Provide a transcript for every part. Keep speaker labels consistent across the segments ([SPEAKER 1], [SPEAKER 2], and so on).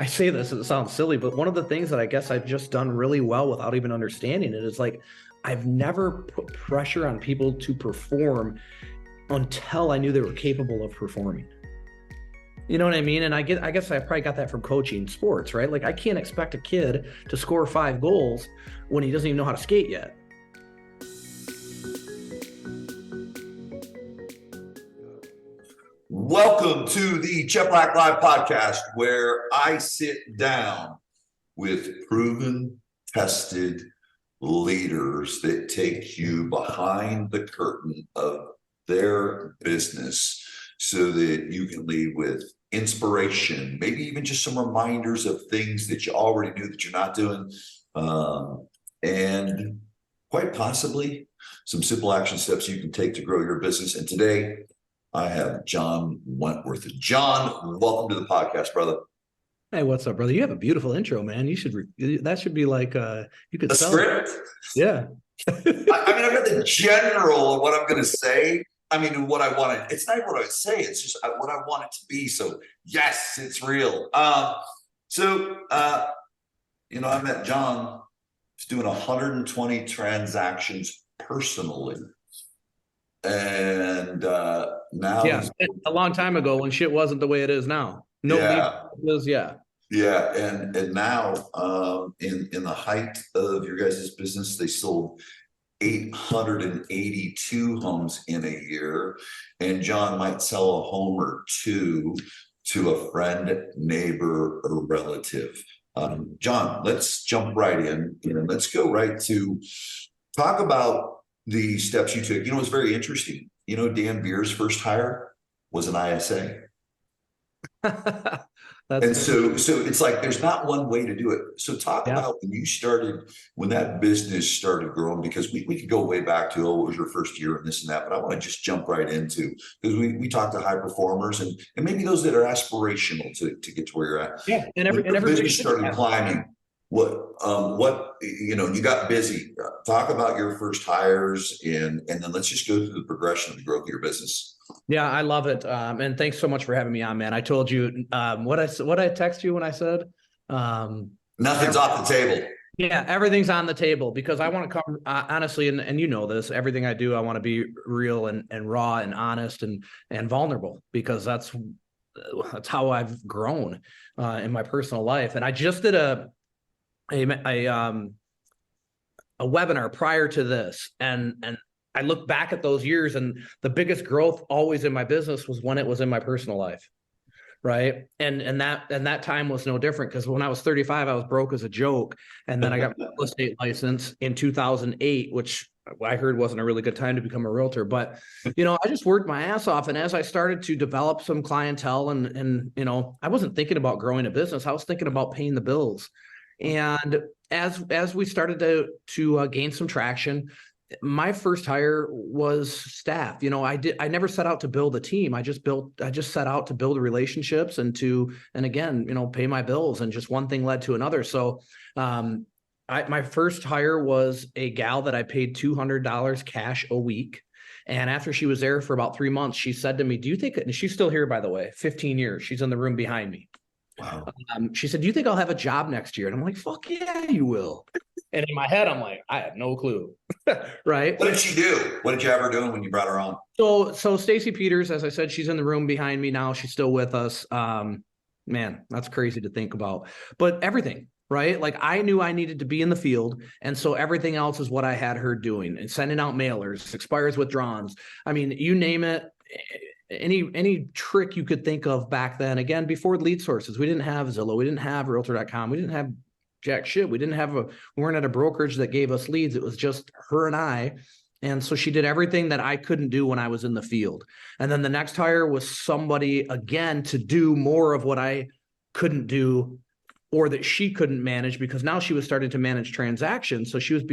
[SPEAKER 1] I say this, it sounds silly, but one of the things that I guess I've just done really well without even understanding it is like, I've never put pressure on people to perform until I knew they were capable of performing. You know what I mean? And I guess I probably got that from coaching sports, right? Like I can't expect a kid to score 5 goals when he doesn't even know how to skate yet.
[SPEAKER 2] Welcome to the Cheplak Live podcast, where I sit down with proven, tested leaders that take you behind the curtain of their business so that you can leave with inspiration, maybe even just some reminders of things that you already knew that you're not doing, and quite possibly some simple action steps you can take to grow your business. And today, I have John Wentworth. John, welcome to the podcast, brother.
[SPEAKER 1] Hey, what's up, brother? You have a beautiful intro, man. That should be like you could
[SPEAKER 2] A
[SPEAKER 1] sell
[SPEAKER 2] script?
[SPEAKER 1] it. Yeah.
[SPEAKER 2] I mean, I've got the general of what I'm going to say. I mean, what I want to, it's not what I would say. It's just what I want it to be. So yes, it's real. I met John. He's doing 120 transactions personally. And now
[SPEAKER 1] a long time ago when shit wasn't the way it is now.
[SPEAKER 2] And now in the height of your guys' business, they sold 882 homes in a year, and John might sell a home or two to a friend, neighbor, or relative. John, let's jump right in. Let's go right to talk about the steps you took. It was very interesting. Dan Beer's first hire was an ISA. So it's like there's not one way to do it. So talk about when that business started growing, because we could go way back to, what was your first year and this and that, but I want to just jump right into, because we talk to high performers and maybe those that are aspirational to get to where you're at.
[SPEAKER 1] Yeah, and everybody
[SPEAKER 2] business started climbing. You got busy. Talk about your first hires and then let's just go through the progression of the growth of your business.
[SPEAKER 1] Yeah, I love it. And thanks so much for having me on, man. I told you what I text you when I said
[SPEAKER 2] nothing's off the table.
[SPEAKER 1] Yeah, everything's on the table, because I want to come honestly, and you know this, everything I do, I want to be real and raw and honest and vulnerable, because that's how I've grown in my personal life. And I just did a webinar prior to this, and I look back at those years, and the biggest growth always in my business was when it was in my personal life, right? And that time was no different, because when I was 35, I was broke as a joke, and then I got my real estate license in 2008, which I heard wasn't a really good time to become a realtor. But I just worked my ass off, and as I started to develop some clientele, and I wasn't thinking about growing a business, I was thinking about paying the bills. And as we started to gain some traction, my first hire was staff. I never set out to build a team. I just set out to build relationships and again, pay my bills, and just one thing led to another. So my first hire was a gal that I paid $200 cash a week. And after she was there for about 3 months, she said to me, "Do you think," and she's still here, by the way, 15 years, she's in the room behind me.
[SPEAKER 2] Wow.
[SPEAKER 1] She said, "Do you think I'll have a job next year?" And I'm like, "Fuck yeah, you will." And in my head, I'm like, I have no clue. Right.
[SPEAKER 2] What did she do? What did you have her doing when you brought her on?
[SPEAKER 1] So Stacy Peters, as I said, she's in the room behind me now. She's still with us. Man, that's crazy to think about. But everything, right? Like, I knew I needed to be in the field. And so everything else is what I had her doing, and sending out mailers, expires withdrawals. I mean, you name it. Any trick you could think of back then. Again, before lead sources, we didn't have Zillow, we didn't have Realtor.com, we didn't have jack shit. We weren't at a brokerage that gave us leads. It was just her and I. And so she did everything that I couldn't do when I was in the field. And then the next hire was somebody, again, to do more of what I couldn't do, or that she couldn't manage, because now she was starting to manage transactions. So she was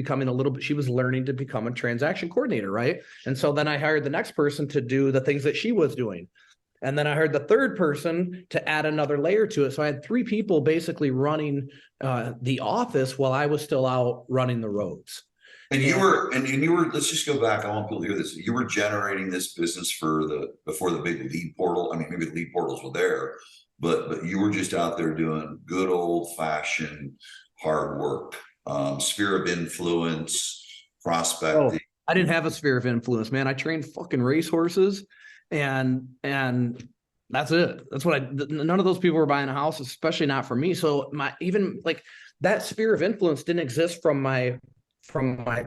[SPEAKER 1] she was learning to become a transaction coordinator, right? And so then I hired the next person to do the things that she was doing. And then I hired the third person to add another layer to it. So I had 3 people basically running the office while I was still out running the roads.
[SPEAKER 2] And you were, let's just go back. I want people to hear this. You were generating this business before the big lead portal. I mean, maybe the lead portals were there, but you were just out there doing good old fashioned hard work. Sphere of influence, prospecting.
[SPEAKER 1] I didn't have a sphere of influence, man. I trained fucking racehorses, and that's it. That's what none of those people were buying a house, especially not for me. So even like that sphere of influence didn't exist from my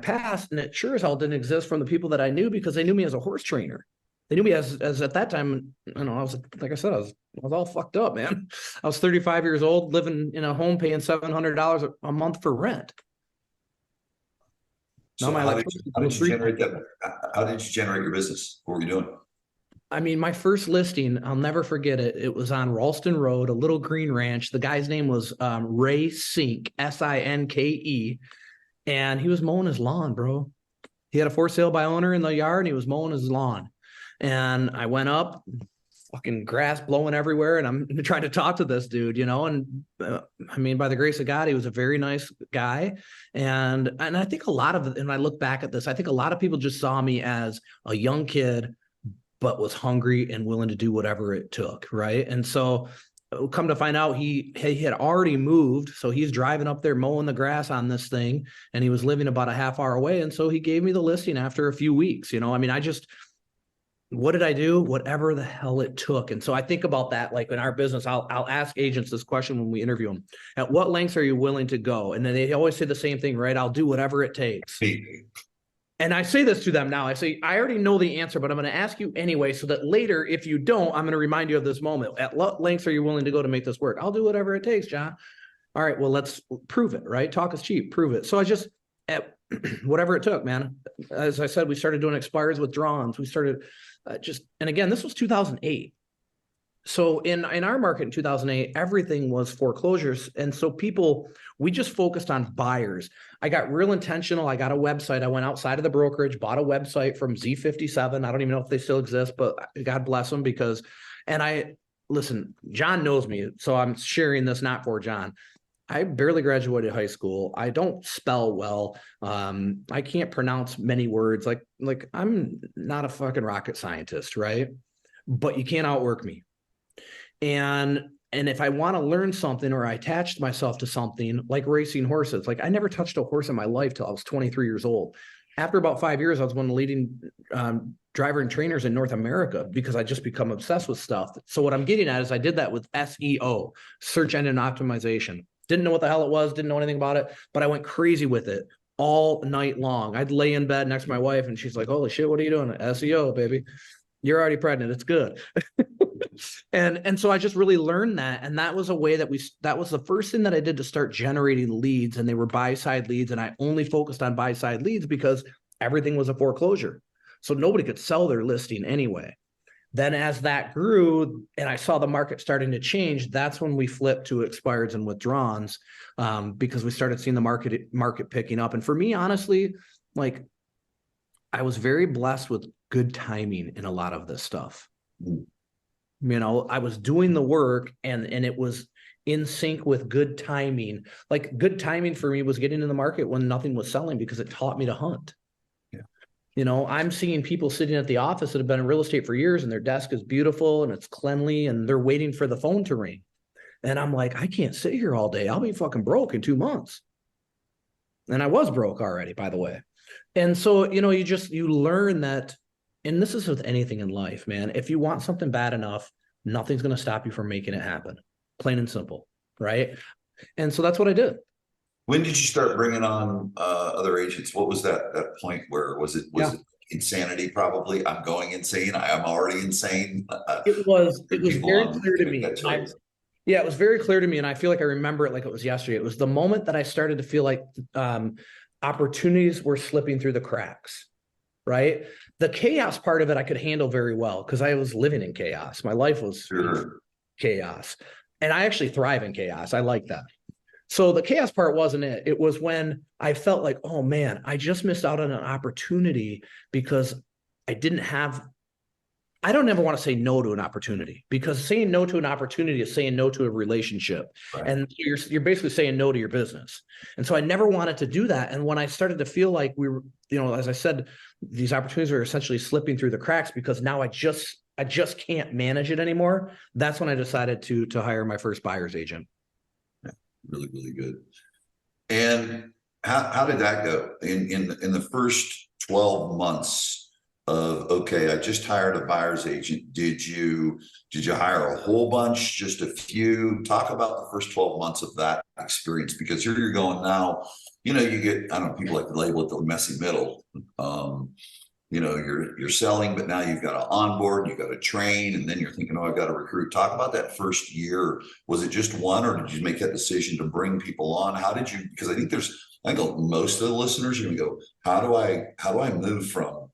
[SPEAKER 1] past, and it sure as hell didn't exist from the people that I knew, because they knew me as a horse trainer. They knew me as at that time, I was, like I said, I was all fucked up, man. I was 35 years old, living in a home, paying $700 a month for rent.
[SPEAKER 2] So how did you generate that? How did you generate your business? What were you doing?
[SPEAKER 1] I mean, my first listing, I'll never forget it. It was on Ralston Road, a little green ranch. The guy's name was Ray Sink, Sinke, and he was mowing his lawn, bro. He had a for sale by owner in the yard, and he was mowing his lawn. And I went up, fucking grass blowing everywhere, and I'm trying to talk to this dude, and I mean, by the grace of God, he was a very nice guy. And I think and I look back at this, I think a lot of people just saw me as a young kid, but was hungry and willing to do whatever it took, right? And so come to find out, he had already moved, so he's driving up there mowing the grass on this thing, and he was living about a half hour away. And so he gave me the listing after a few weeks. I mean, what did I do? Whatever the hell it took. And so I think about that, like in our business, I'll ask agents this question when we interview them: at what lengths are you willing to go? And then they always say the same thing, right? I'll do whatever it takes. And I say this to them now. I say, I already know the answer, but I'm going to ask you anyway, so that later, if you don't, I'm going to remind you of this moment. At what lengths are you willing to go to make this work? I'll do whatever it takes, John. All right, well, let's prove it, right? Talk is cheap, prove it. So I just, at whatever it took, man. As I said, we started doing expires withdrawals. We started and again, this was 2008. So in our market in 2008, everything was foreclosures. And so we just focused on buyers. I got real intentional. I got a website. I went outside of the brokerage, bought a website from Z57. I don't even know if they still exist, but God bless them, listen, John knows me, so I'm sharing this not for John. I barely graduated high school. I don't spell well. I can't pronounce many words. Like I'm not a fucking rocket scientist, right? But you can't outwork me. And if I want to learn something, or I attached myself to something like racing horses, like I never touched a horse in my life till I was 23 years old. After about 5 years, I was one of the leading driver and trainers in North America, because I just become obsessed with stuff. So what I'm getting at is I did that with SEO, search engine optimization. Didn't know what the hell it was, didn't know anything about it, but I went crazy with it all night long. I'd lay in bed next to my wife, and she's like, holy shit, what are you doing? SEO, baby. You're already pregnant. It's good. And so I just really learned that. And that was a way that was the first thing that I did to start generating leads. And they were buy-side leads. And I only focused on buy-side leads because everything was a foreclosure. So nobody could sell their listing anyway. Then as that grew and I saw the market starting to change, that's when we flipped to expireds and withdrawals, because we started seeing the market picking up. And for me, honestly, like I was very blessed with good timing in a lot of this stuff. I was doing the work and it was in sync with good timing. Like good timing for me was getting in the market when nothing was selling, because it taught me to hunt. I'm seeing people sitting at the office that have been in real estate for years, and their desk is beautiful and it's cleanly, and they're waiting for the phone to ring. And I'm like, I can't sit here all day. I'll be fucking broke in 2 months. And I was broke already, by the way. And so, you learn that, and this is with anything in life, man. If you want something bad enough, nothing's going to stop you from making it happen. Plain and simple. Right. And so that's what I did.
[SPEAKER 2] When did you start bringing on other agents? What was that point where was it insanity? Probably. I'm going insane. I am already insane.
[SPEAKER 1] It was very clear to me. It was very clear to me. And I feel like I remember it like it was yesterday. It was the moment that I started to feel like opportunities were slipping through the cracks, right? The chaos part of it, I could handle very well because I was living in chaos. My life was chaos. And I actually thrive in chaos. I like that. So the chaos part wasn't it. It was when I felt like, oh man, I just missed out on an opportunity because I don't ever want to say no to an opportunity, because saying no to an opportunity is saying no to a relationship. Right. And you're basically saying no to your business. And so I never wanted to do that. And when I started to feel like we were, as I said, these opportunities are essentially slipping through the cracks because now I I just can't manage it anymore. That's when I decided to hire my first buyer's agent.
[SPEAKER 2] Yeah, really, really good. And how did that go in the first 12 months of, okay, I just hired a buyer's agent. Did you hire a whole bunch, just a few? Talk about the first 12 months of that experience, because you're going now, you know, you get, I don't know, people like to label it the messy middle. You know, you're selling, but now you've got to onboard, you've got to train, and then you're thinking, oh, I've got to recruit. Talk about that first year. Was it just one, or did you make that decision to bring people on? How did you? Because I think most of the listeners are going to go, how do I move from,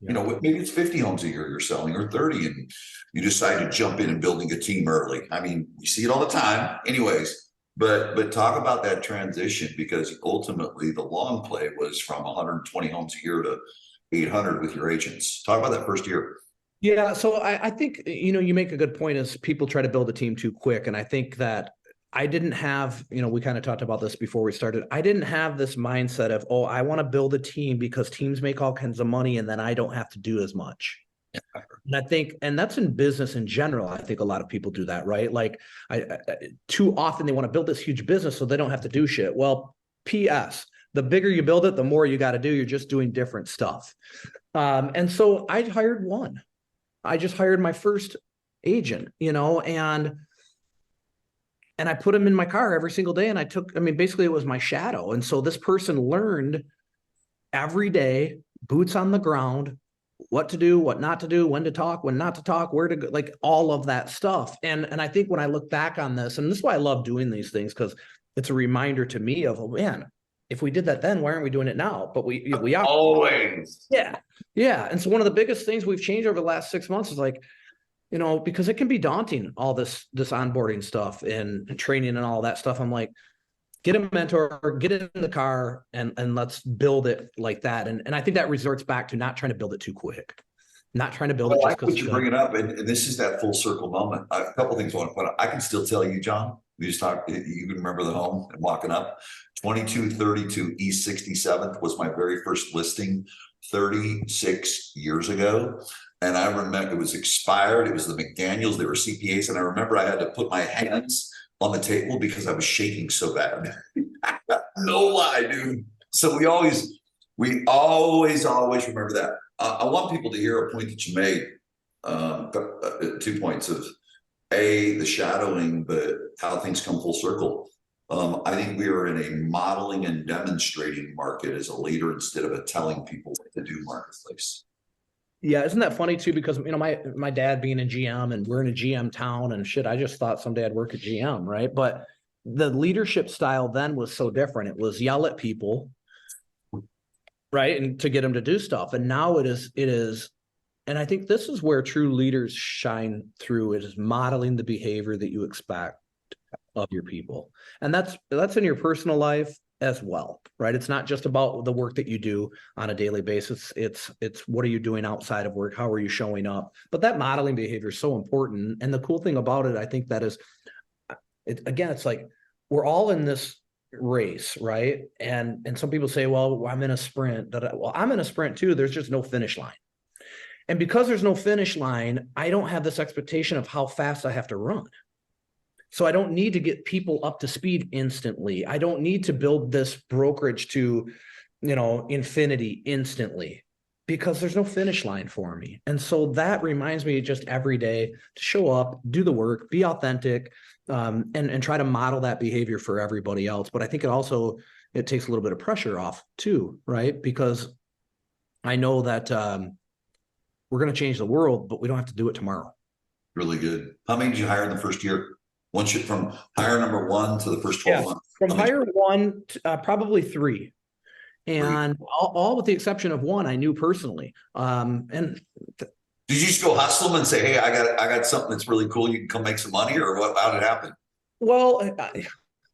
[SPEAKER 2] you know, maybe it's 50 homes a year you're selling, or 30, and you decide to jump in and building a team early. I mean, we see it all the time, anyways. But talk about that transition, because ultimately the long play was from 120 homes a year to 800 with your agents. Talk about that first year.
[SPEAKER 1] Yeah. So I think, you know, you make a good point is people try to build a team too quick. And I think that I didn't have, you know, we kind of talked about this before we started. I didn't have this mindset of, oh, I want to build a team because teams make all kinds of money and then I don't have to do as much. And I think, and that's in business in general. I think a lot of people do that, right? Like too often they want to build this huge business so they don't have to do shit. Well, PS, the bigger you build it, the more you got to do. You're just doing different stuff. And so I hired one. I just hired my first agent, you know, and I put him in my car every single day. And basically it was my shadow. And so this person learned every day, boots on the ground, what to do, what not to do, when to talk, when not to talk, where to go, like all of that stuff. And I think when I look back on this, and this is why I love doing these things, because it's a reminder to me of, oh man, if we did that then, why aren't we doing it now? But we are
[SPEAKER 2] always.
[SPEAKER 1] Yeah. And so one of the biggest things we've changed over the last 6 months is like, you know, because it can be daunting, all this onboarding stuff and training and all that stuff. I'm like, get a mentor, get in the car, and let's build it like that. And I think that resorts back to not trying to build it too quick, not trying to build it just because
[SPEAKER 2] you're bringing up, and this is that full circle moment. A couple of things I want to point out. I can still tell you, John, we just talked, you can remember the home and walking up. 2232 East 67th was my very first listing 36 years ago. And I remember it was expired. It was the McDaniels. They were CPAs. And I remember I had to put my hands on the table because I was shaking so bad. No lie, dude. So we always remember that. I want people to hear a point that you made. 2 points of the shadowing, but how things come full circle. I think we are in a modeling and demonstrating market as a leader instead of a telling people what to do marketplace.
[SPEAKER 1] Yeah, isn't that funny too? Because, you know, my dad being a GM, and we're in a GM town and shit, I just thought someday I'd work at GM, right? But the leadership style then was so different. It was yell at people, right? And to get them to do stuff. And now it is, and I think this is where true leaders shine through. It is modeling the behavior that you expect of your people. And that's in your personal life as well, right? It's not just about the work that you do on a daily basis. It's what are you doing outside of work? How are you showing up? But that modeling behavior is so important. And the cool thing about it, I think that is, it's like we're all in this race, right? And some people say, well, I'm in a sprint. Well, I'm in a sprint too. There's just no finish line. And because there's no finish line, I don't have this expectation of how fast I have to run. So I don't need to get people up to speed instantly. I don't need to build this brokerage to, you know, infinity instantly, because there's no finish line for me. And so that reminds me just every day to show up, do the work, be authentic, and try to model that behavior for everybody else. But I think it takes a little bit of pressure off too, right? Because I know that we're going to change the world, but we don't have to do it tomorrow.
[SPEAKER 2] Really good. How many did you hire in the first year? Once you from hire number one to the first 12 months?
[SPEAKER 1] From hire one, probably three. And all with the exception of one I knew personally. Did
[SPEAKER 2] you just go hustle them and say, hey, I got something that's really cool, you can come make some money, or what? How did it happen?
[SPEAKER 1] Well,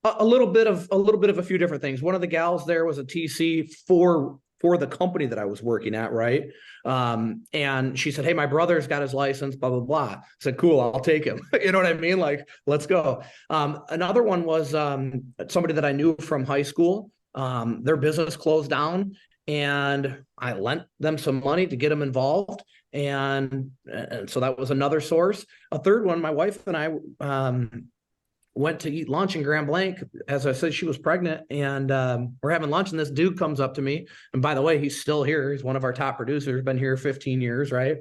[SPEAKER 1] a little bit of a few different things. One of the gals there was a TC for the company that I was working at, right? And she said, hey, my brother's got his license, blah, blah, blah. I said, cool, I'll take him. You know what I mean? Like, let's go. Another one was somebody that I knew from high school. Their business closed down, and I lent them some money to get them involved. And so that was another source. A third one, my wife and I went to eat lunch in Grand Blanc. As I said, she was pregnant, and we're having lunch, and this dude comes up to me. And by the way, he's still here. He's one of our top producers, been here 15 years, right?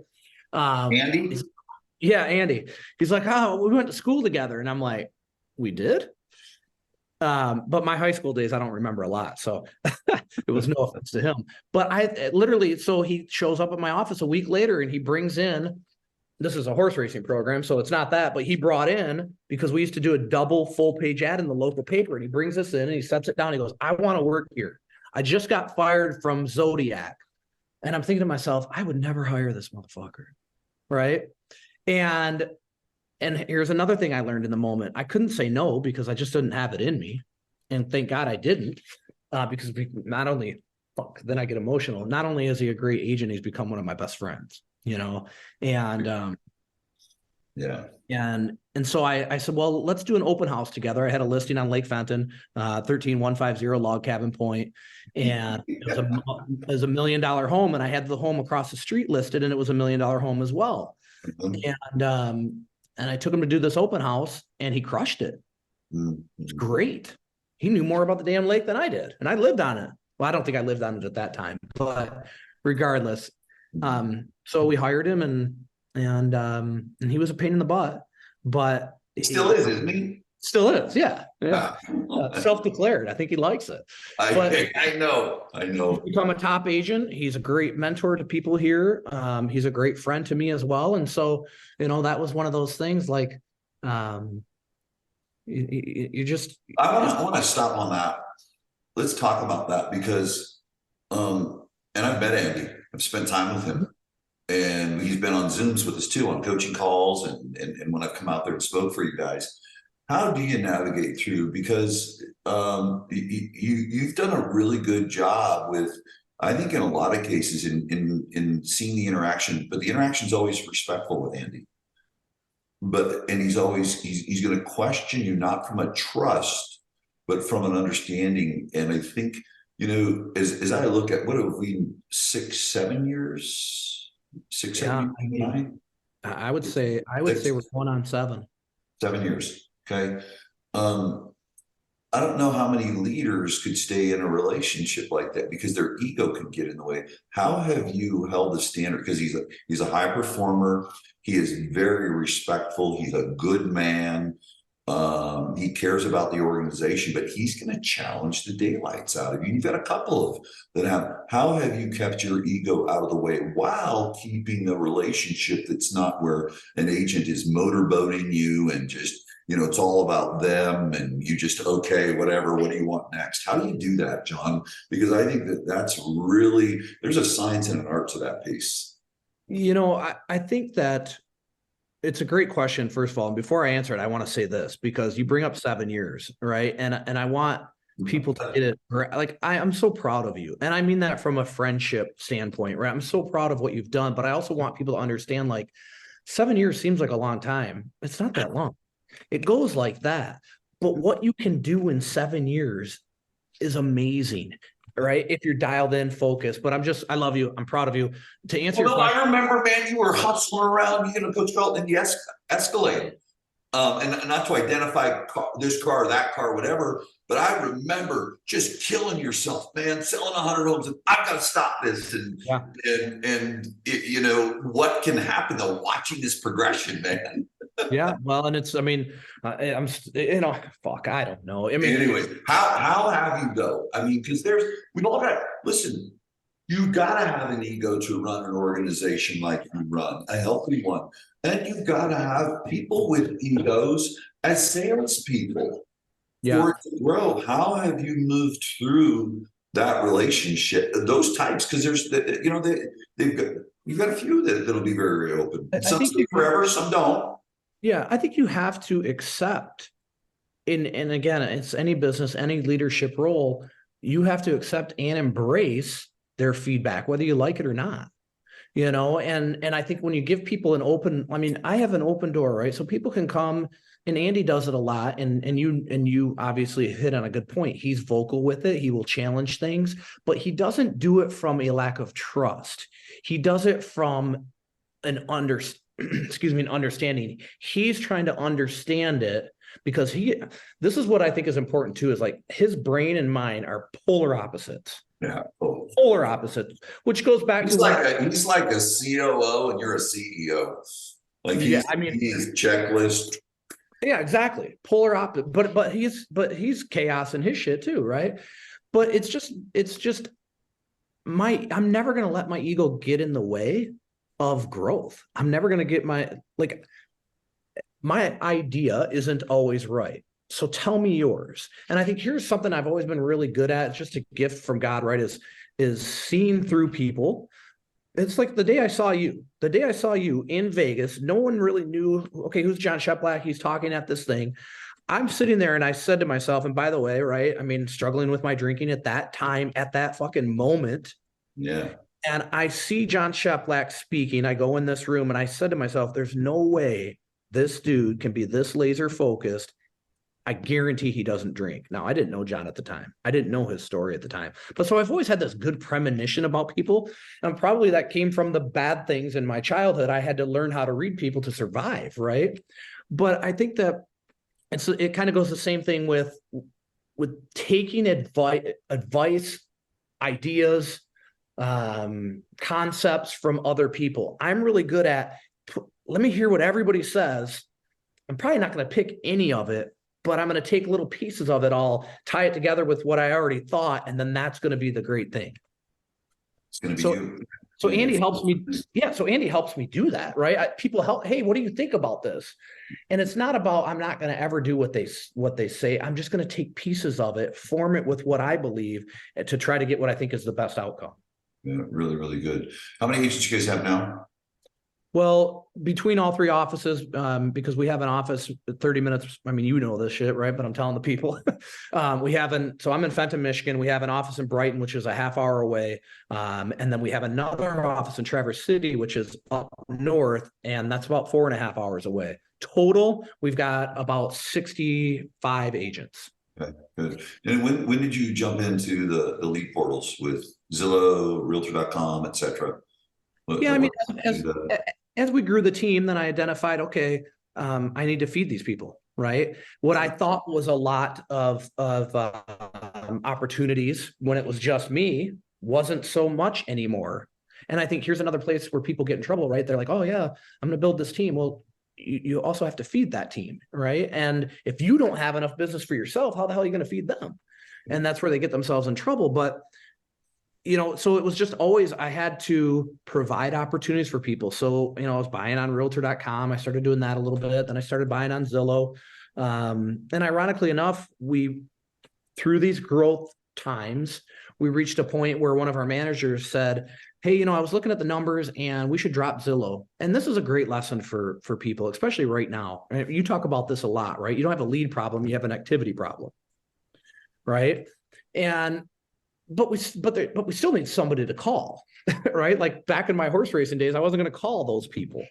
[SPEAKER 2] Andy?
[SPEAKER 1] Yeah, Andy. He's like, oh, we went to school together. And I'm like, we did? But my high school days, I don't remember a lot. So it was no offense to him. But I literally, so he shows up at my office a week later, and he brings in, this is a horse racing program, so it's not that, but he brought in, because we used to do a double full page ad in the local paper, and he brings this in and he sets it down. He goes, I want to work here. I just got fired from Zodiac. And I'm thinking to myself, I would never hire this motherfucker. Right. And here's another thing I learned in the moment. I couldn't say no because I just didn't have it in me. And thank God I didn't, because not only, then I get emotional. Not only is he a great agent, he's become one of my best friends, and
[SPEAKER 2] yeah.
[SPEAKER 1] And so I said, well, let's do an open house together. I had a listing on Lake Fenton, 13150 Log Cabin Point, and it was $1 million home. And I had the home across the street listed, and it was $1 million home as well. And I took him to do this open house, and he crushed it. It's great. He knew more about the damn lake than I did, and I lived on it. Well, I don't think I lived on it at that time, but regardless, so we hired him, and he was a pain in the butt, but
[SPEAKER 2] he still is, isn't he?
[SPEAKER 1] Still is, yeah. Self-declared. I think he likes it.
[SPEAKER 2] I know.
[SPEAKER 1] He's become a top agent. He's a great mentor to people here. He's a great friend to me as well. And so, that was one of those things. Like, you just.
[SPEAKER 2] I want to stop on that. Let's talk about that because, and I've met Andy. I've spent time with him, and he's been on Zooms with us too, on coaching calls, and when I've come out there and spoke for you guys. How do you navigate through? Because you've done a really good job with, I think, in a lot of cases, in seeing the interaction. But the interaction's always respectful with Andy. And he's going to question you not from a trust, but from an understanding. And I think as I look at what have we 7 years, 7 years, 9?
[SPEAKER 1] I would say we're going on 7.
[SPEAKER 2] 7 years. Okay. I don't know how many leaders could stay in a relationship like that because their ego can get in the way. How have you held the standard? Because he's a high performer. He is very respectful. He's a good man. He cares about the organization, but he's going to challenge the daylights out of you. You've got a couple of that have. How have you kept your ego out of the way while keeping a relationship that's not where an agent is motorboating you and just, it's all about them and you just, okay, whatever, what do you want next? How do you do that, John? Because I think that's really, there's a science and an art to that piece.
[SPEAKER 1] I think that it's a great question, first of all. And before I answer it, I want to say this, because you bring up 7 years, right? And I want people to get it. Like, I'm so proud of you. And I mean that from a friendship standpoint, right? I'm so proud of what you've done, but I also want people to understand, like, 7 years seems like a long time. It's not that long. It goes like that. But what you can do in 7 years is amazing, right? If you're dialed in, focused. But I love you. I'm proud of you. To answer your question,
[SPEAKER 2] I remember, man, you were hustling around, Coach Felton, and yes, Escalade. And not to identify this car, that car, whatever, but I remember just killing yourself, man, selling 100 homes, and I've got to stop this. What can happen though, watching this progression, man.
[SPEAKER 1] Yeah, well, and it's, I'm, fuck, I don't know.
[SPEAKER 2] Anyways, how have you though? Because we've all got, listen, you got to have an ego to run an organization like you run, a healthy one. And you've got to have people with egos as salespeople for it to grow. How have you moved through that relationship, those types? Because there's, you've got a few that'll be very, very open. Some stay forever, some don't.
[SPEAKER 1] Yeah, I think you have to accept, and again, it's any business, any leadership role, you have to accept and embrace their feedback, whether you like it or not. And I think when you give people I have an open door, right? So people can come, and Andy does it a lot. And you obviously hit on a good point. He's vocal with it. He will challenge things, but he doesn't do it from a lack of trust. He does it from an understanding. He's trying to understand it because this is what I think is important too, is like his brain and mine are polar opposites.
[SPEAKER 2] Yeah.
[SPEAKER 1] Polar opposites, which goes back
[SPEAKER 2] he's like a COO and you're a CEO. Like he's checklist.
[SPEAKER 1] Yeah, exactly. Polar opposite, but he's chaos in his shit too, right? But it's just I'm never gonna let my ego get in the way of growth. I'm never gonna get my idea isn't always right. So tell me yours. And I think here's something I've always been really good at. It's just a gift from God, right? Is seeing through people. It's like the day I saw you in Vegas, no one really knew, okay, who's John Cheplak? He's talking at this thing. I'm sitting there and I said to myself, and by the way, right, I mean, struggling with my drinking at that time, at that fucking moment.
[SPEAKER 2] Yeah.
[SPEAKER 1] And I see John Cheplak speaking. I go in this room and I said to myself, there's no way this dude can be this laser focused. I guarantee he doesn't drink. Now, I didn't know John at the time. I didn't know his story at the time. But so I've always had this good premonition about people. And probably that came from the bad things in my childhood. I had to learn how to read people to survive, right? But I think that it kind of goes the same thing with taking advice, ideas, concepts from other people. I'm really good at, let me hear what everybody says. I'm probably not going to pick any of it, but I'm going to take little pieces of it all, tie it together with what I already thought, and then that's going to be the great thing.
[SPEAKER 2] It's going to be you.
[SPEAKER 1] So Andy helps me. Yeah. So Andy helps me do that, right? People help. Hey, what do you think about this? And it's not about, I'm not going to ever do what they say. I'm just going to take pieces of it, form it with what I believe to try to get what I think is the best outcome.
[SPEAKER 2] Yeah, really, really good. How many agents do you guys have now?
[SPEAKER 1] Well, between all three offices, because we have an office 30 minutes. I mean, you know this shit, right? But I'm telling the people. So I'm in Fenton, Michigan. We have an office in Brighton, which is a half hour away. And then we have another office in Traverse City, which is up north, and that's about 4.5 hours away. Total, we've got about 65 agents.
[SPEAKER 2] Okay, good. And when did you jump into the lead portals with Zillow, Realtor.com, et cetera?
[SPEAKER 1] Yeah, I mean, as we grew the team, then I identified, okay, I need to feed these people, right? What I thought was a lot of opportunities when it was just me wasn't so much anymore. And I think here's another place where people get in trouble, right? They're like, oh yeah, I'm going to build this team. Well, you also have to feed that team, right? And if you don't have enough business for yourself, how the hell are you going to feed them? And that's where they get themselves in trouble. But so it was just always, I had to provide opportunities for people. So, I was buying on realtor.com. I started doing that a little bit. Then I started buying on Zillow. And ironically enough, through these growth times, we reached a point where one of our managers said, hey, I was looking at the numbers and we should drop Zillow. And this is a great lesson for people, especially right now. You talk about this a lot, right? You don't have a lead problem, you have an activity problem, right? But we still need somebody to call, right? Like back in my horse racing days, I wasn't going to call those people.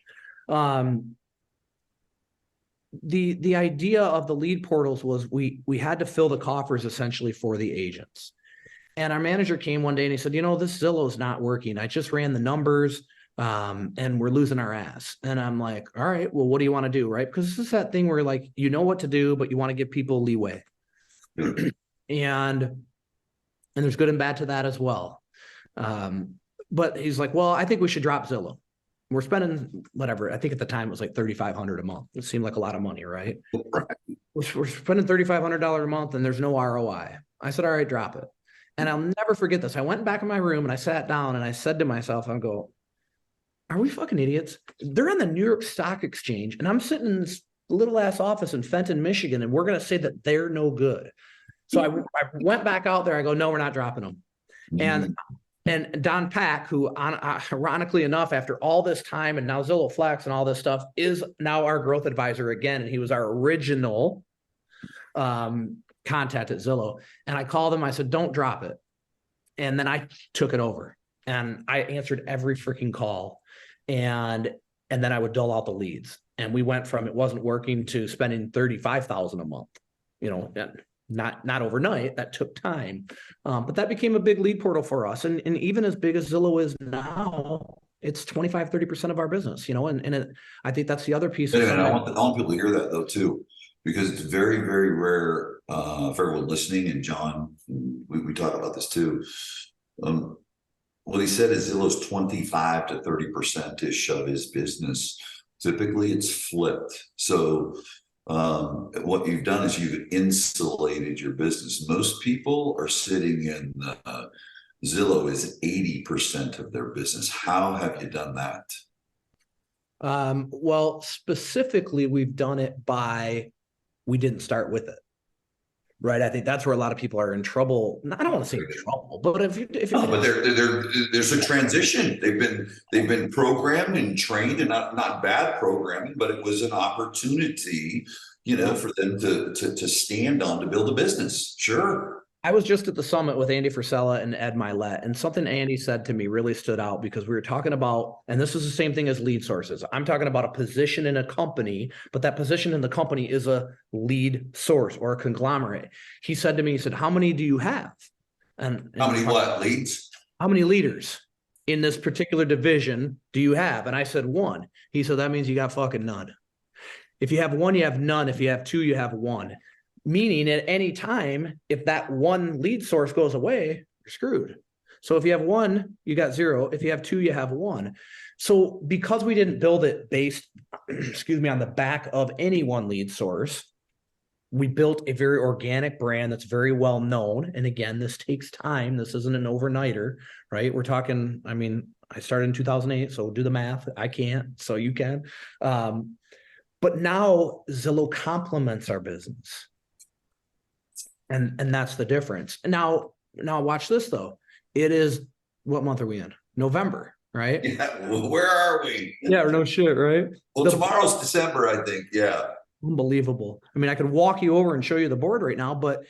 [SPEAKER 1] The idea of the lead portals was we had to fill the coffers essentially for the agents. And our manager came one day and he said, this Zillow is not working. I just ran the numbers and we're losing our ass. And I'm like, all right, well, what do you want to do? Right? Because this is that thing where like, you know what to do, but you want to give people leeway. And there's good and bad to that as well. But he's like, well, I think we should drop Zillow. We're spending whatever. I think at the time it was like $3,500 a month. It seemed like a lot of money, right? We're spending $3,500 a month and there's no ROI. I said, all right, drop it. And I'll never forget this. I went back in my room and I sat down and I said to myself, are we fucking idiots? They're on the New York Stock Exchange and I'm sitting in this little ass office in Fenton, Michigan, and we're going to say that they're no good. So I went back out there. I go, no, we're not dropping them. Mm-hmm. And Don Pack, who ironically enough, after all this time and now Zillow Flex and all this stuff, is now our growth advisor again. And he was our original contact at Zillow. And I called him. I said, don't drop it. And then I took it over and I answered every freaking call. And then I would dull out the leads. And we went from it wasn't working to spending $35,000 a month, not overnight. That took time. But that became a big lead portal for us. And even as big as Zillow is now, it's 25-30% of our business, and I think that's the other piece.
[SPEAKER 2] And I want people to hear that though too, because it's very, very rare for everyone listening. And John, we talk about this too. What he said is Zillow's 25 to 30% ish of his business. Typically, it's flipped. So what you've done is you've insulated your business. Most people are sitting in Zillow is 80% of their business. How have you done that?
[SPEAKER 1] Well, specifically, we've done it we didn't start with it. Right. I think that's where a lot of people are in trouble. I don't want to say trouble, but
[SPEAKER 2] but there's a transition. They've been programmed and trained, and not bad programming, but it was an opportunity, for them to stand on to build a business. Sure.
[SPEAKER 1] I was just at the summit with Andy Frisella and Ed Milet, and something Andy said to me really stood out, because we were talking about, and this is the same thing as lead sources. I'm talking about a position in a company, but that position in the company is a lead source or a conglomerate. He said to me, how many do you have? And
[SPEAKER 2] how many leads?
[SPEAKER 1] How many leaders in this particular division do you have? And I said, 1. He said, that means you got fucking none. If you have 1, you have none. If you have 2, you have 1. Meaning at any time, if that one lead source goes away, you're screwed. So if you have 1, you got 0. If you have 2, you have 1. So because we didn't build it based, on the back of any one lead source, we built a very organic brand that's very well known. And again, this takes time. This isn't an overnighter, right? We're talking, I started in 2008, so do the math. I can't, so you can. But now Zillow complements our business. And that's the difference. Now watch this though. It is, what month are we in? November, right?
[SPEAKER 2] Yeah. Where are we?
[SPEAKER 1] Yeah, no shit, right?
[SPEAKER 2] Well, tomorrow's December, I think. Yeah.
[SPEAKER 1] Unbelievable. I could walk you over and show you the board right now, but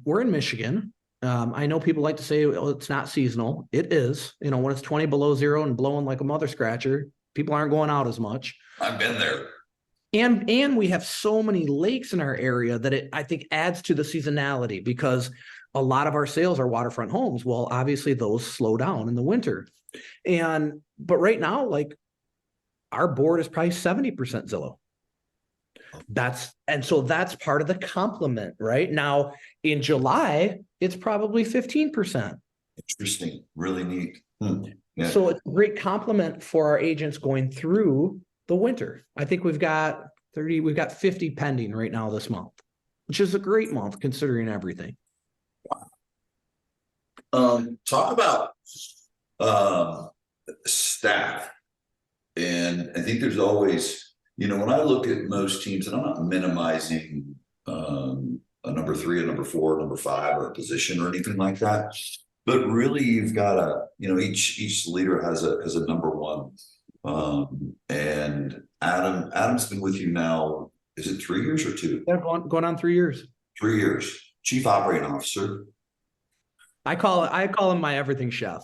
[SPEAKER 1] we're in Michigan. I know people like to say, well, it's not seasonal. It is. When it's 20 below 0 and blowing like a mother scratcher, people aren't going out as much.
[SPEAKER 2] I've been there.
[SPEAKER 1] And we have so many lakes in our area that it, I think, adds to the seasonality, because a lot of our sales are waterfront homes. Well, obviously those slow down in the winter. But right now, like, our board is probably 70% Zillow. So that's part of the complement. Right now in July, it's probably 15%.
[SPEAKER 2] Interesting. Really neat.
[SPEAKER 1] Yeah. So it's a great compliment for our agents going through the winter. I think we've got 50 pending right now this month, which is a great month considering everything.
[SPEAKER 2] Wow. Talk about staff. And I think there's always, when I look at most teams, and I'm not minimizing a number 3, a number 4, a number 5, or a position or anything like that, but really you've got each leader has a number 1. And Adam's been with you now, is it 3 years or 2?
[SPEAKER 1] Yeah, going on 3 years.
[SPEAKER 2] 3 years. Chief Operating Officer.
[SPEAKER 1] I call him my everything chef.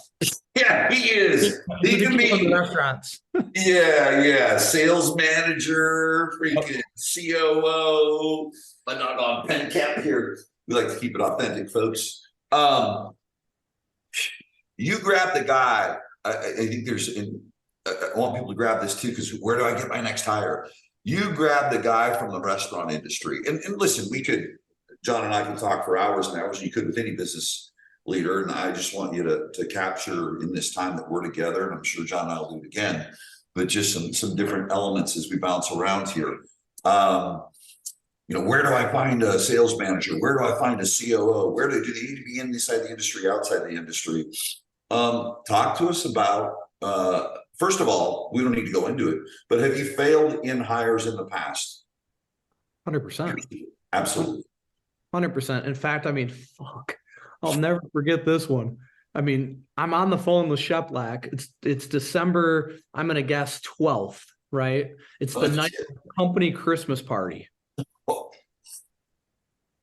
[SPEAKER 2] Yeah, he is. He can be
[SPEAKER 1] in the restaurants.
[SPEAKER 2] Yeah. Sales manager, freaking COO, but not on pen cap here. We like to keep it authentic, folks. You grab the guy. I think I want people to grab this too, because where do I get my next hire? You grab the guy from the restaurant industry. And listen, John and I can talk for hours and hours, and you could with any business leader. And I just want you to capture in this time that we're together, and I'm sure John and I will do it again, but just some different elements as we bounce around here. Where do I find a sales manager? Where do I find a COO? Where do they need to be inside the industry, outside the industry? Talk to us about, first of all, we don't need to go into it, but have you failed in hires in the past?
[SPEAKER 1] 100%.
[SPEAKER 2] Absolutely.
[SPEAKER 1] 100%. In fact, fuck, I'll never forget this one. I'm on the phone with Cheplak. It's December, I'm going to guess 12th, right? It's the night of the company Christmas party.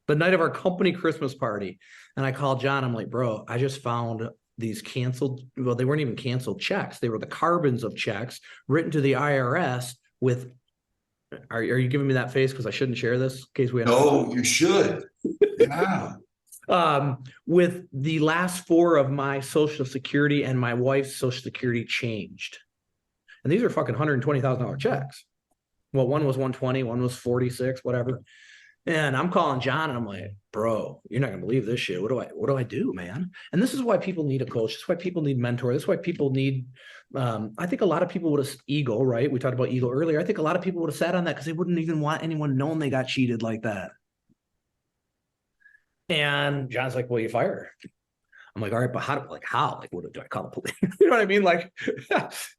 [SPEAKER 1] The night of our company Christmas party. And I called John. I'm like, bro, I just found these canceled, well, they weren't even canceled checks. They were the carbons of checks written to the IRS with, are you giving me that face because I shouldn't share this in case we have?
[SPEAKER 2] No, you should. Yeah.
[SPEAKER 1] With the last 4 of my social security and my wife's social security changed. And these are fucking $120,000 checks. Well, one was 120, one was 46, whatever. And I'm calling John and I'm like, bro, you're not gonna believe this shit. What do I do, man? And this is why people need a coach. This is why people need mentor. This is why people need, I think a lot of people would have ego, right? We talked about ego earlier. I think a lot of people would have sat on that because they wouldn't even want anyone knowing they got cheated like that. And John's like, well, you fire her. I'm like, all right, but how? Like, what do I call the police? You know what I mean? Like,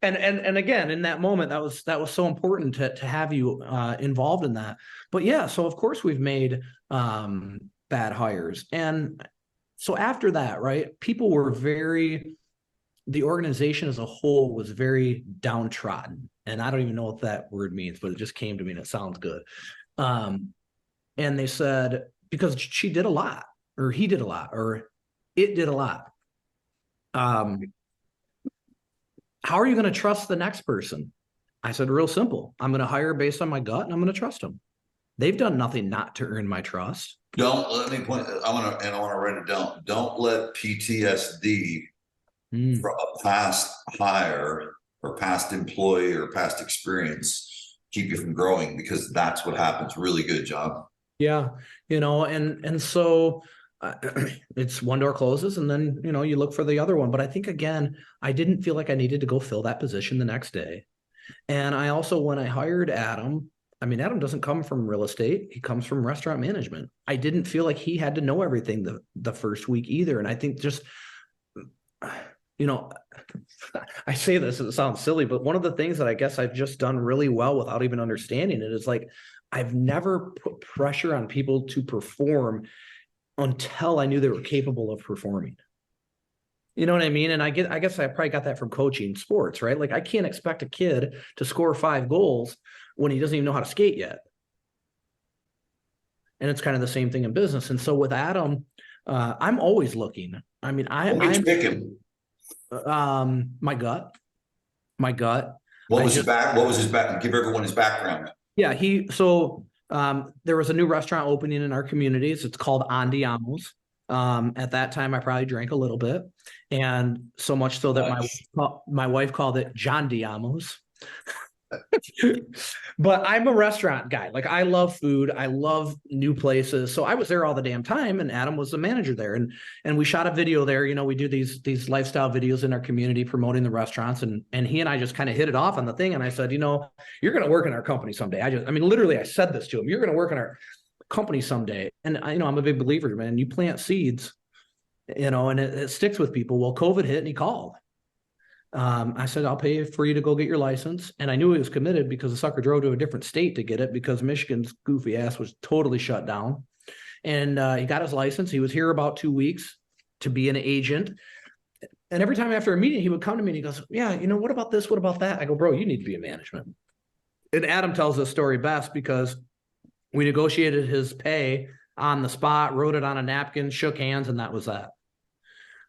[SPEAKER 1] and again, in that moment, that was so important to have you involved in that. But yeah, so of course we've made bad hires, and so after that, right? People were the organization as a whole was very downtrodden, and I don't even know what that word means, but it just came to me and it sounds good. And they said because she did a lot, or he did a lot, or it did a lot. How are you going to trust the next person? I said, real simple. I'm going to hire based on my gut and I'm going to trust them. They've done nothing not to earn my trust.
[SPEAKER 2] Don't let me point. I want to write it down. Don't let PTSD from a past hire or past employee or past experience keep you from growing, because that's what happens. Really good, John.
[SPEAKER 1] Yeah. And so it's one door closes and then, you look for the other one. But I think, again, I didn't feel like I needed to go fill that position the next day. And I also, when I hired Adam, Adam doesn't come from real estate. He comes from restaurant management. I didn't feel like he had to know everything the first week either. And I think just, I say this, it sounds silly, but one of the things that I guess I've just done really well without even understanding it is like, I've never put pressure on people to perform until I knew they were capable of performing. You know what I mean? And I guess I probably got that from coaching sports, right? Like I can't expect a kid to score 5 goals when he doesn't even know how to skate yet. And it's kind of the same thing in business. And so with Adam, I'm always looking. I'm
[SPEAKER 2] picking.
[SPEAKER 1] My gut.
[SPEAKER 2] What was his back? Give everyone his background.
[SPEAKER 1] Yeah, there was a new restaurant opening in our communities. It's called Andiamo's. At that time, I probably drank a little bit, and so much so that my wife called it John Diamo's. But I'm a restaurant guy. Like I love food. I love new places. So I was there all the damn time, and Adam was the manager there. And we shot a video there. We do these lifestyle videos in our community promoting the restaurants. And he and I just kind of hit it off on the thing. And I said, you're going to work in our company someday. Literally, I said this to him. You're going to work in our company someday. And I'm a big believer, man. You plant seeds, and it sticks with people. Well, COVID hit and he called. I said, I'll pay for you to go get your license. And I knew he was committed because the sucker drove to a different state to get it because Michigan's goofy ass was totally shut down. And he got his license. He was here about 2 weeks to be an agent. And every time after a meeting, he would come to me and he goes, yeah, what about this? What about that? I go, bro, you need to be in management. And Adam tells this story best because we negotiated his pay on the spot, wrote it on a napkin, shook hands, and that was that.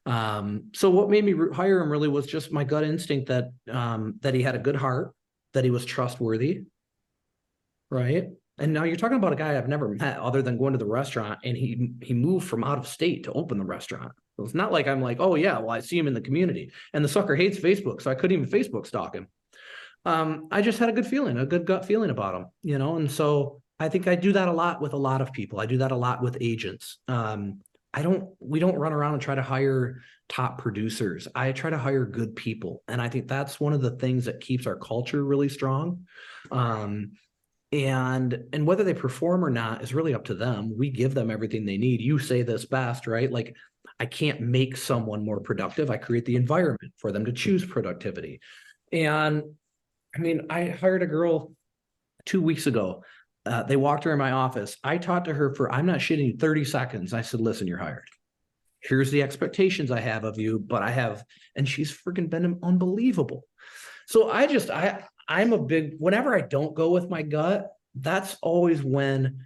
[SPEAKER 1] So what made me hire him really was just my gut instinct that he had a good heart, that he was trustworthy. Right. And now you're talking about a guy I've never met other than going to the restaurant, and he moved from out of state to open the restaurant. So it's not like I'm like, oh yeah, well, I see him in the community, and the sucker hates Facebook, so I couldn't even Facebook stalk him. I just had a good gut feeling about him, and so I think I do that a lot with a lot of people. I do that a lot with agents. We don't run around and try to hire top producers. I try to hire good people. And I think that's one of the things that keeps our culture really strong. And whether they perform or not is really up to them. We give them everything they need. You say this best, right? Like I can't make someone more productive. I create the environment for them to choose productivity. And I hired a girl 2 weeks ago. They walked her in my office. I talked to her for, I'm not shitting you, 30 seconds. I said, listen, you're hired. Here's the expectations I have of you, and she's freaking been unbelievable. So I'm a big, whenever I don't go with my gut, that's always when,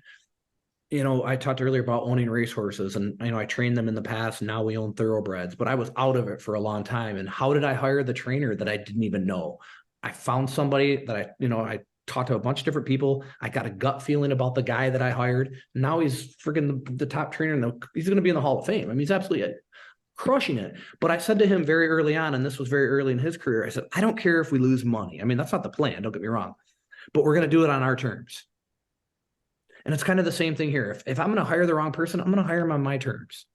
[SPEAKER 1] I talked earlier about owning racehorses, and I trained them in the past. Now we own thoroughbreds, but I was out of it for a long time. And how did I hire the trainer that I didn't even know? I found somebody that I talked to a bunch of different people. I got a gut feeling about the guy that I hired. Now he's freaking the top trainer, and he's going to be in the Hall of Fame. I mean, he's absolutely crushing it. But I said to him very early on, and this was very early in his career, I said, I don't care if we lose money. I mean, that's not the plan, don't get me wrong, but we're going to do it on our terms. And it's kind of the same thing here. If I'm going to hire the wrong person, I'm going to hire him on my terms.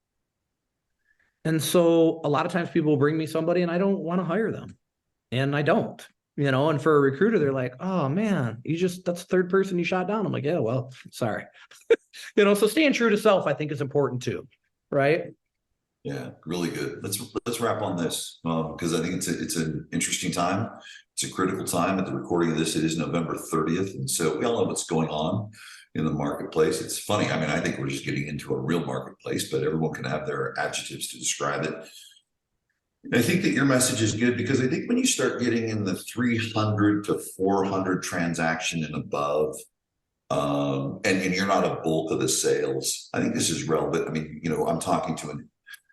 [SPEAKER 1] And so a lot of times people will bring me somebody and I don't want to hire them. And I don't, and for a recruiter, they're like, oh man, that's the third person you shot down. I'm like, yeah, well, sorry. So staying true to self, I think, is important too. Right.
[SPEAKER 2] Yeah, really good. Let's wrap on this because I think it's an interesting time. It's a critical time. At the recording of this, it is November 30th, and so we all know what's going on in the marketplace. It's funny. I mean, I think we're just getting into a real marketplace, but everyone can have their adjectives to describe it. And I think that your message is good because I think when you start getting in the 300 to 400 transaction and above, and you're not a bulk of the sales, I think this is relevant. I mean, I'm talking to an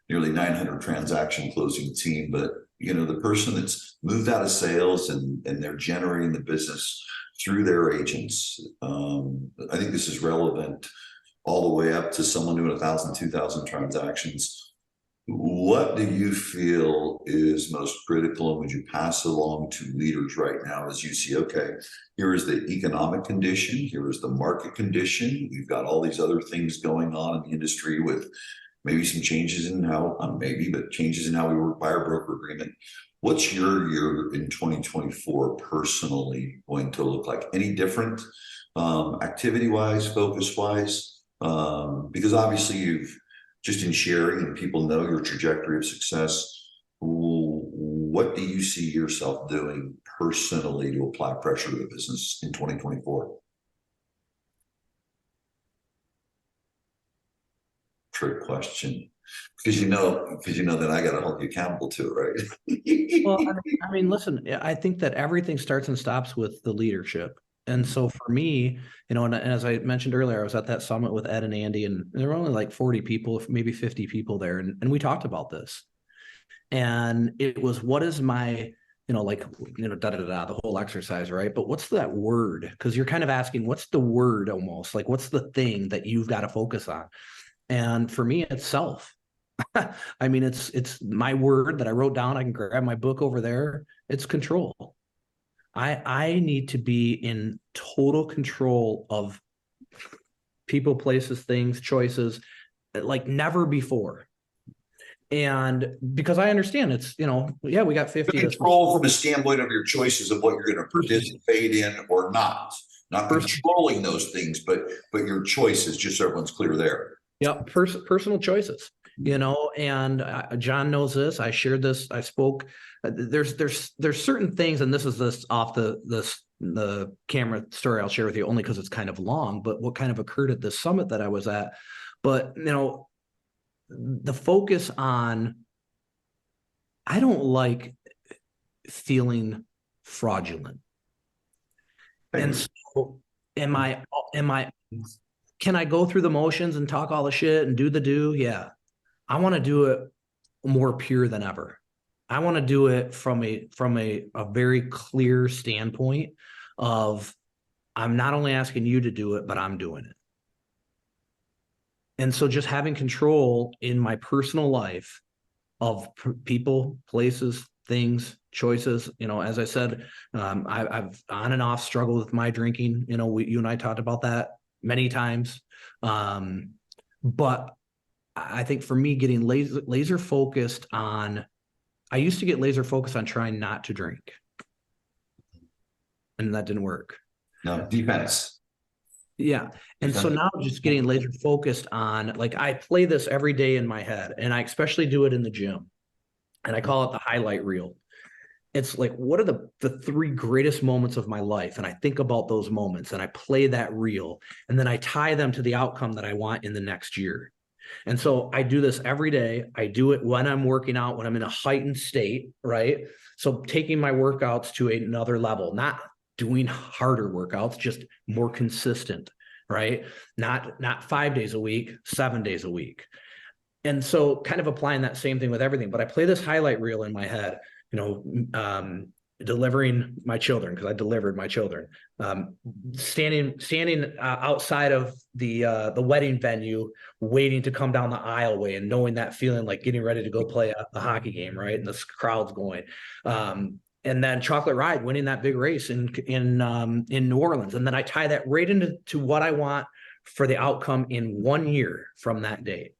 [SPEAKER 2] nearly 900 transaction closing team, but the person that's moved out of sales and they're generating the business through their agents. I think this is relevant all the way up to someone doing 1,000, 2,000 transactions. What do you feel is most critical, and would you pass along to leaders right now as you see, okay, here is the economic condition, here is the market condition, we've got all these other things going on in the industry with maybe some changes in changes in how we work by our broker agreement. What's your year in 2024 personally going to look like? Any different activity-wise, focus-wise? Because obviously you've just in sharing and people know your trajectory of success. What do you see yourself doing personally to apply pressure to the business in 2024? Trick question, because you know that I got to hold you accountable to it, right?
[SPEAKER 1] Well, I mean, listen, I think that everything starts and stops with the leadership. And so for me, and as I mentioned earlier, I was at that summit with Ed and Andy, and there were only like 40 people, maybe 50 people there. And we talked about this. And it was, what is my, the whole exercise, right? But what's that word? Because you're kind of asking, what's the word almost? Like, what's the thing that you've got to focus on? And for me, it's self. I mean, it's my word that I wrote down. I can grab my book over there. It's control. I need to be in total control of people, places, things, choices, like never before. And because I understand it's, we got 50.
[SPEAKER 2] Control from a standpoint of your choices of what you're going to participate in or not controlling those things, but your choices, just so everyone's clear there.
[SPEAKER 1] Yeah, personal choices, and John knows this. I shared this. I spoke. There's certain things, and this is off the camera story I'll share with you only because it's kind of long. But what kind of occurred at this summit that I was at, but the focus on, I don't like feeling fraudulent, and so am I. Can I go through the motions and talk all the shit and do the do? Yeah. I want to do it more pure than ever. I want to do it from a very clear standpoint of, I'm not only asking you to do it, but I'm doing it. And so just having control in my personal life of people, places, things, choices, as I said, I've on and off struggled with my drinking. You and I talked about that many times. But I think for me, getting laser focused on, I used to get laser focused on trying not to drink. And that didn't work.
[SPEAKER 2] No, defense.
[SPEAKER 1] Yeah. And so now I'm just getting laser focused on, like, I play this every day in my head, and I especially do it in the gym. And I call it the highlight reel. It's like, what are the three greatest moments of my life? And I think about those moments and I play that reel, and then I tie them to the outcome that I want in the next year. And so I do this every day. I do it when I'm working out, when I'm in a heightened state, right? So taking my workouts to another level, not doing harder workouts, just more consistent, right? Not 5 days a week, 7 days a week. And so kind of applying that same thing with everything. But I play this highlight reel in my head. delivering my children, because I delivered my children, standing outside of the wedding venue, waiting to come down the aisleway, and knowing that feeling, like getting ready to go play a hockey game, right? And the crowd's going. And then Chocolate Ride winning that big race in New Orleans. And then I tie that right into what I want for the outcome in 1 year from that date.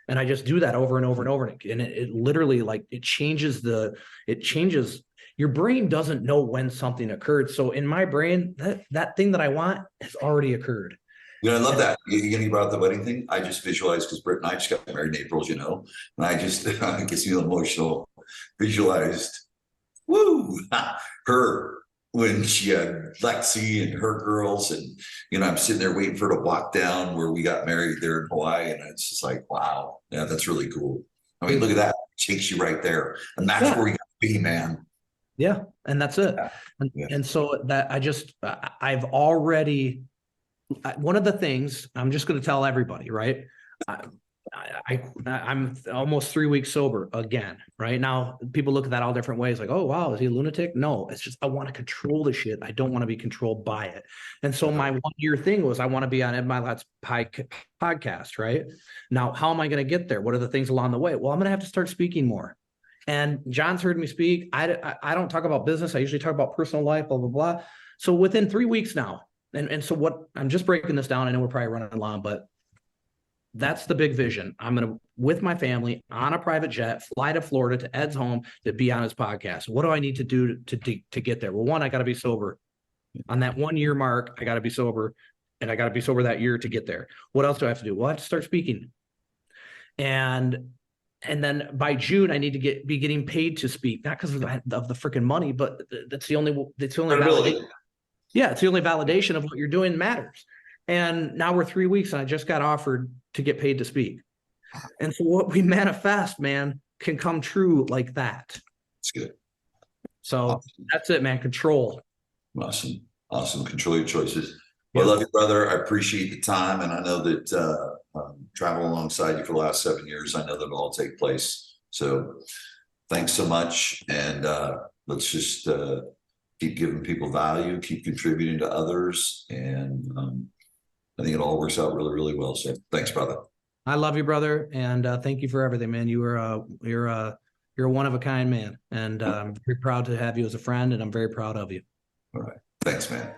[SPEAKER 1] And I just do that over and over and over. And it literally, like, it changes your brain doesn't know when something occurred. So in my brain, that thing that I want has already occurred.
[SPEAKER 2] I love that. You brought up the wedding thing. I just visualized, because Britt and I just got married in April, and I just, it gets me emotional, visualized, her when she had Lexi and her girls, and I'm sitting there waiting for her to walk down where we got married there in Hawaii, and it's just like, wow, yeah, that's really cool. I mean, look at that, it takes you right there, and that's where we got to be, man.
[SPEAKER 1] Yeah, and that's it. And so that I've already, one of the things I'm just going to tell everybody, right? I'm almost 3 weeks sober again, right? Now people look at that all different ways, like, oh wow, is he a lunatic? No, it's just I want to control the shit. I don't want to be controlled by it. And so my 1 year thing was I want to be on Ed Milat's podcast, right? Now, how am I going to get there? What are the things along the way? Well, I'm going to have to start speaking more. And John's heard me speak. I don't talk about business. I usually talk about personal life, blah, blah, blah. So within 3 weeks now, and so what, I'm just breaking this down. I know we're probably running long, but that's the big vision. I'm going to, with my family, on a private jet, fly to Florida to Ed's home to be on his podcast. What do I need to do to get there? Well, one, I got to be sober. On that 1 year mark, I got to be sober, and I got to be sober that year to get there. What else do I have to do? Well, I have to start speaking. And then by June, I need to be getting paid to speak, not because of the freaking money, but that's the only validation. Yeah, it's the only validation of what you're doing matters. And now we're 3 weeks, and I just got offered to get paid to speak. And so what we manifest, man, can come true like that.
[SPEAKER 2] It's good.
[SPEAKER 1] So awesome. That's it, man. Control.
[SPEAKER 2] Awesome. Control your choices. Well, I love you, brother. I appreciate the time. And I know that traveling alongside you for the last 7 years, I know that it'll all take place. So thanks so much. And let's just keep giving people value, keep contributing to others. And I think it all works out really, really well. So thanks, brother.
[SPEAKER 1] I love you, brother. And thank you for everything, man. You're a one of a kind man. And I'm very proud to have you as a friend, and I'm very proud of you.
[SPEAKER 2] All right. Thanks, man.